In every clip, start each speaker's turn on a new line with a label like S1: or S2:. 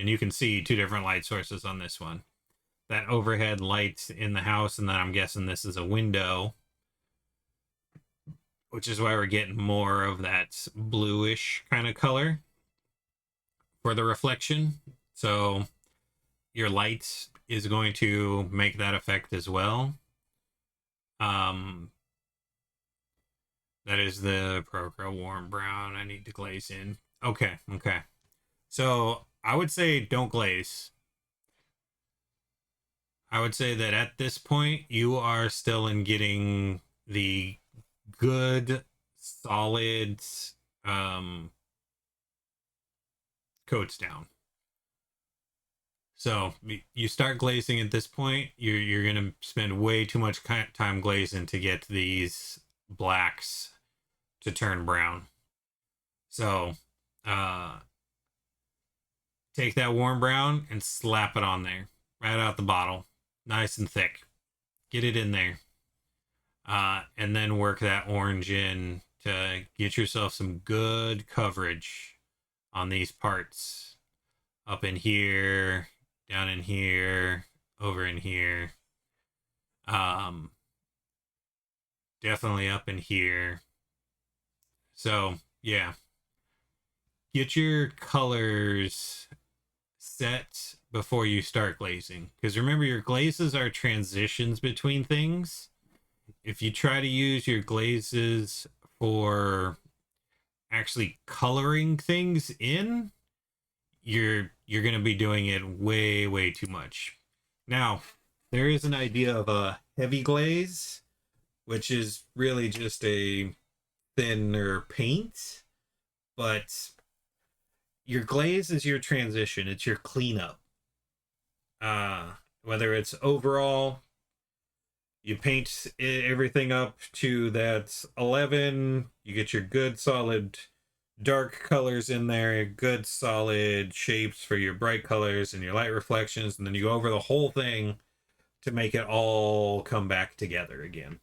S1: and you can see two different light sources on this one. That overhead light in the house, and then I'm guessing this is a window, which is why we're getting more of that bluish kind of color for the reflection. So your light is going to make that effect as well. Um, that is the Procro warm brown. I need to glaze in. Okay, okay. So I would say don't glaze. I would say that at this point you are still in getting the good, solid coats down. So you start glazing at this point, you're gonna spend way too much time glazing to get these blacks to turn brown. So take that warm brown and slap it on there, right out the bottle, nice and thick. Get it in there, and then work that orange in to get yourself some good coverage on these parts. Up in here, down in here, over in here. Um, Definitely up in here. So, yeah. Get your colors set before you start glazing. Because remember, your glazes are transitions between things. If you try to use your glazes for actually coloring things in, you're going to be doing it way too much. Now, there is an idea of a heavy glaze, which is really just a thinner paint, but your glaze is your transition, it's your cleanup. Whether it's overall, you paint everything up to that 11, you get your good solid dark colors in there, good solid shapes for your bright colors and your light reflections, and then you go over the whole thing to make it all come back together again.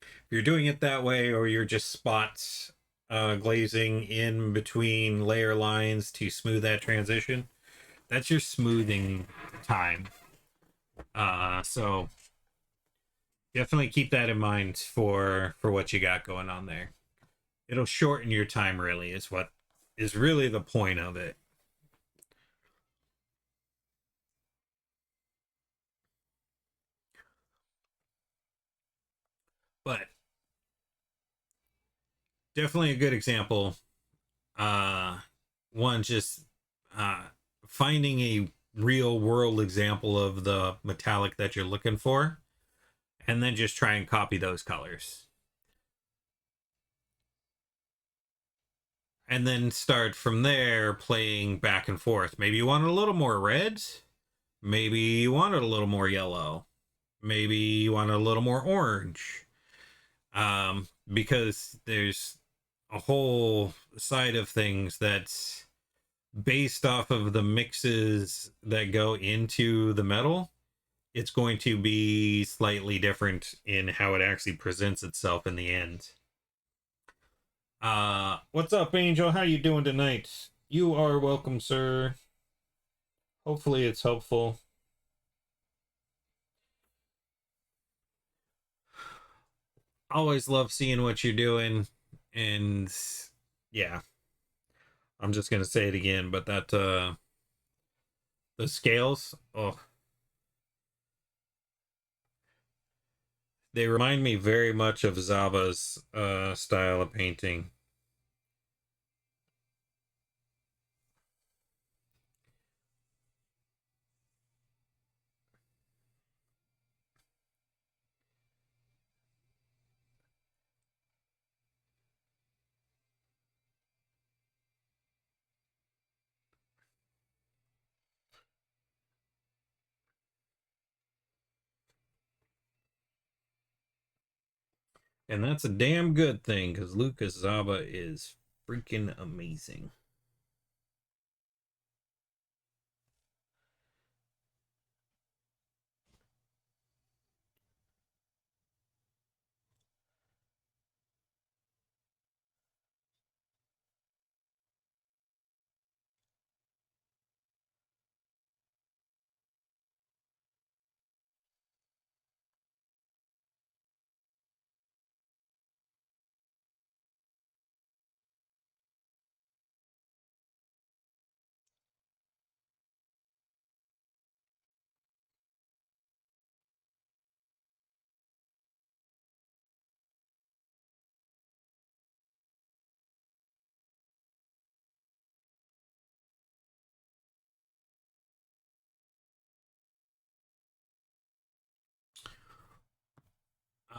S1: If you're doing it that way, or you're just spots glazing in between layer lines to smooth that transition, that's your smoothing time. So definitely keep that in mind for what you got going on there. It'll shorten your time, really, is what is really the point of it. But definitely a good example. uh One, just uh finding a real world example of the metallic that you're looking for, and then just try and copy those colors, and then start from there playing back and forth. Maybe you want a little more red, maybe you want it a little more yellow, maybe you want a little more orange. Because there's a whole side of things that's based off of the mixes that go into the metal. It's going to be slightly different in how it actually presents itself in the end. What's up, Angel? How you doing tonight? You are welcome, sir. Hopefully it's helpful. Always love seeing what you're doing, and yeah, I'm just gonna say it again, but that the scales, oh, they remind me very much of Zaba's style of painting. And that's a damn good thing, because Lucas Zaba is freaking amazing.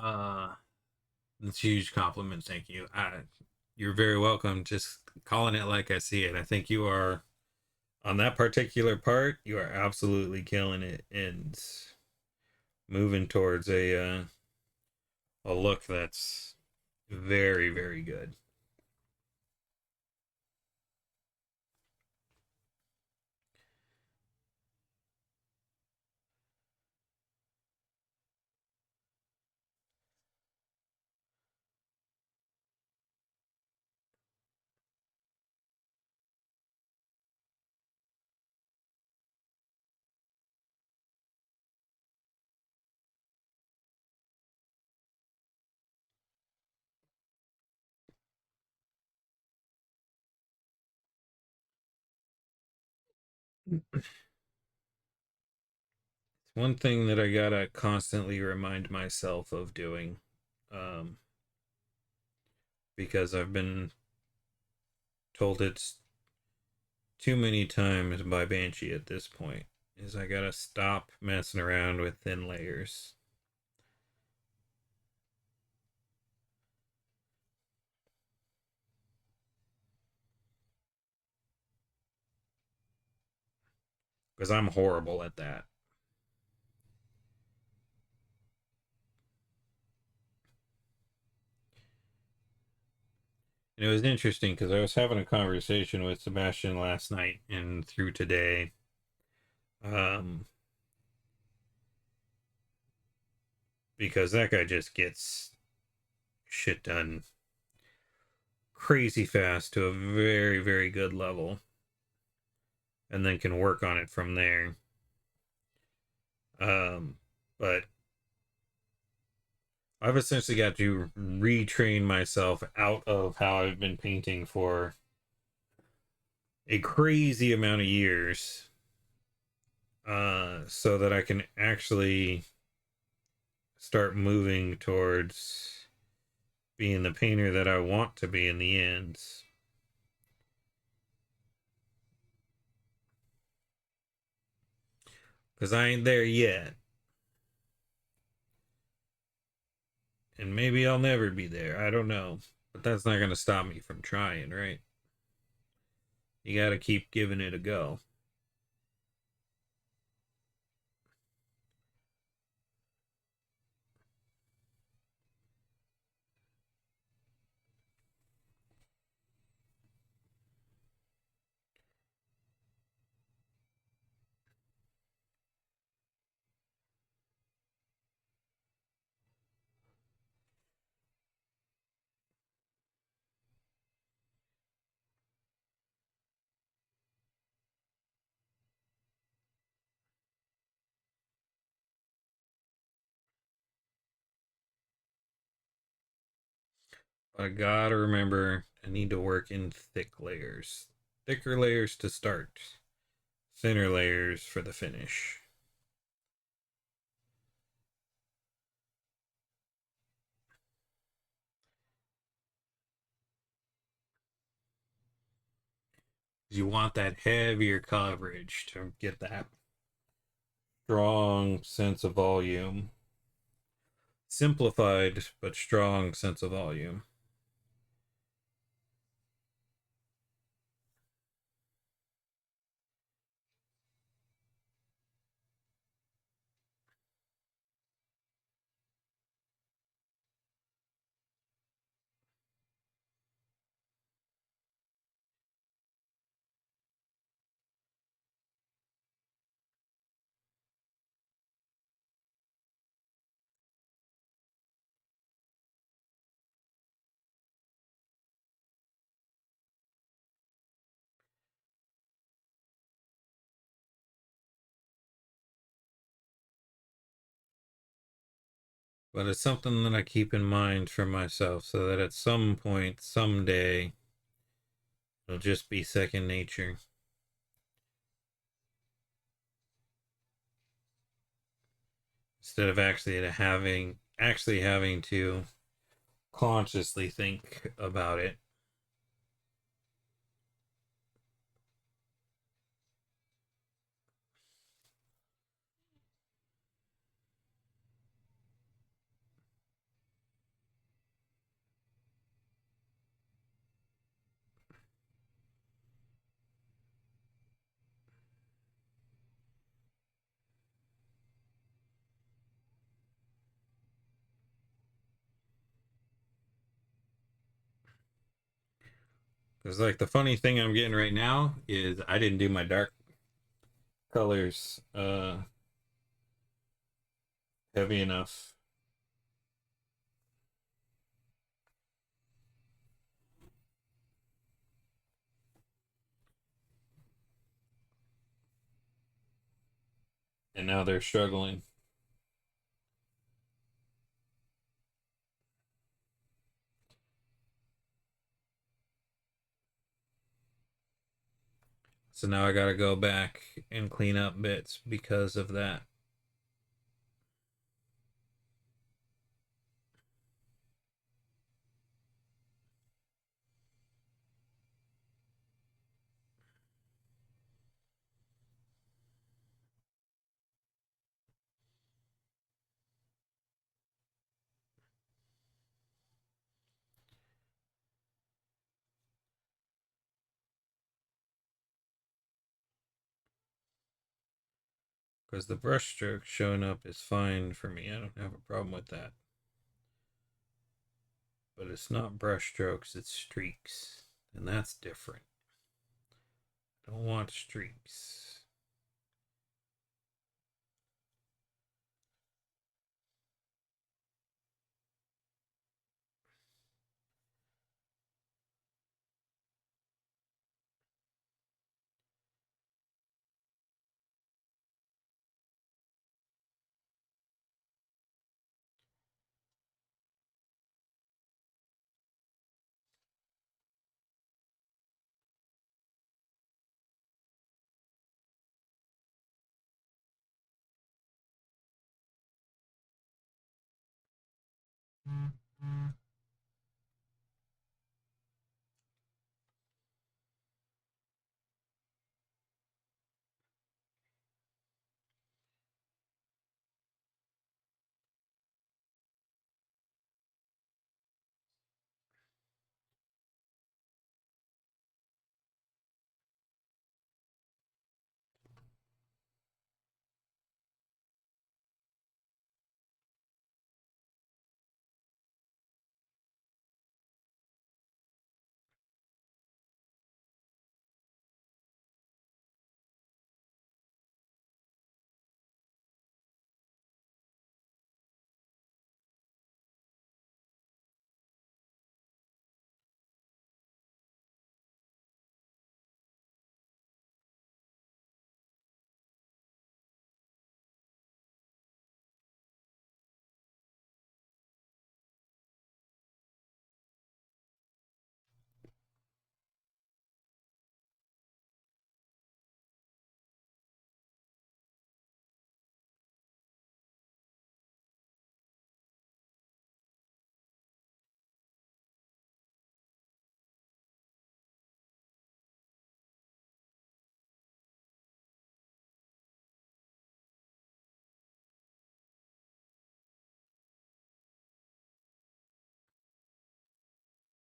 S1: It's a huge compliment. Thank you. You're very welcome. Just calling it like I see it. I think you are on that particular part. You are absolutely killing it and moving towards a look that's very, very good. One thing that I gotta constantly remind myself of doing, um, because I've been told it's too many times by Banshee at this point, is I gotta stop messing around with thin layers. Because I'm horrible at that. And it was interesting because I was having a conversation with Sebastian last night and through today. Um, because that guy just gets shit done crazy fast to a very, very good level and then can work on it from there. But I've essentially got to retrain myself out of how I've been painting for a crazy amount of years, so that I can actually start moving towards being the painter that I want to be in the end. Because I ain't there yet. And maybe I'll never be there. I don't know. But that's not going to stop me from trying, right? You got to keep giving it a go. But I got to remember I need to work in thick layers. Thicker layers to start, thinner layers for the finish. You want that heavier coverage to get that strong sense of volume. Simplified but strong sense of volume. But it's something that I keep in mind for myself so that at some point, someday, it'll just be second nature. Instead of actually having to consciously think about it. Because like the funny thing I'm getting right now is I didn't do my dark colors heavy enough. And now they're struggling. So now I gotta go back and clean up bits because of that. Because the brush stroke showing up is fine for me. I don't have a problem with that. But it's not brush strokes, it's streaks. And that's different. I don't want streaks.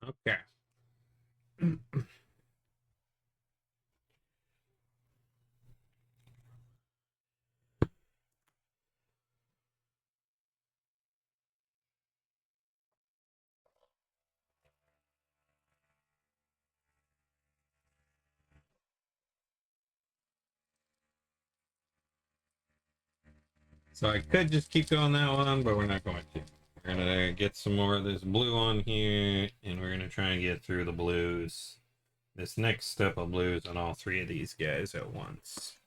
S1: Okay. So I could just keep going that one, but we're not going to. We're gonna get some more of this blue on here, and we're gonna try and get through the blues. This next step of blues on all three of these guys at once.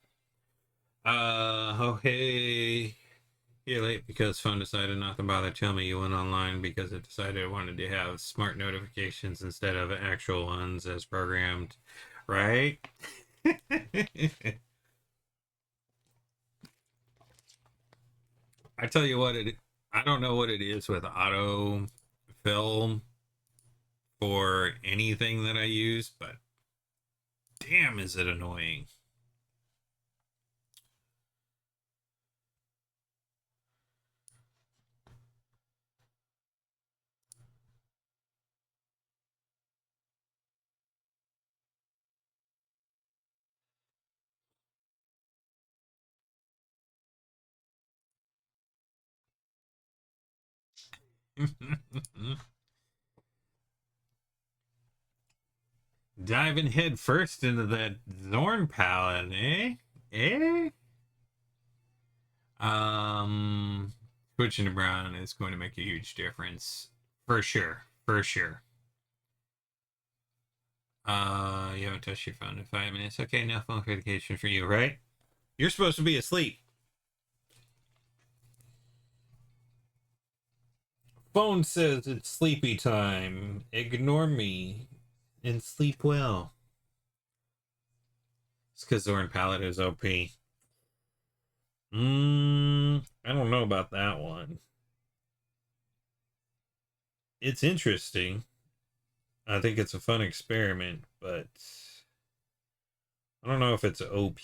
S1: Oh hey. You're late because phone decided not to bother tell me you went online because it decided it wanted to have smart notifications instead of actual ones as programmed. Right? I tell you what it I don't know what it is with auto fill for anything that I use, but damn is it annoying. Diving head first into that Zorn palette, eh? Eh? Switching to brown is going to make a huge difference. For sure. For sure. You haven't touched your phone in 5 minutes. Okay, no phone notification for you, right? You're supposed to be asleep. Phone says it's sleepy time. Ignore me and sleep well. It's because Zorn palette is OP. I don't know about that one. It's interesting. I think it's a fun experiment, but I don't know if it's OP.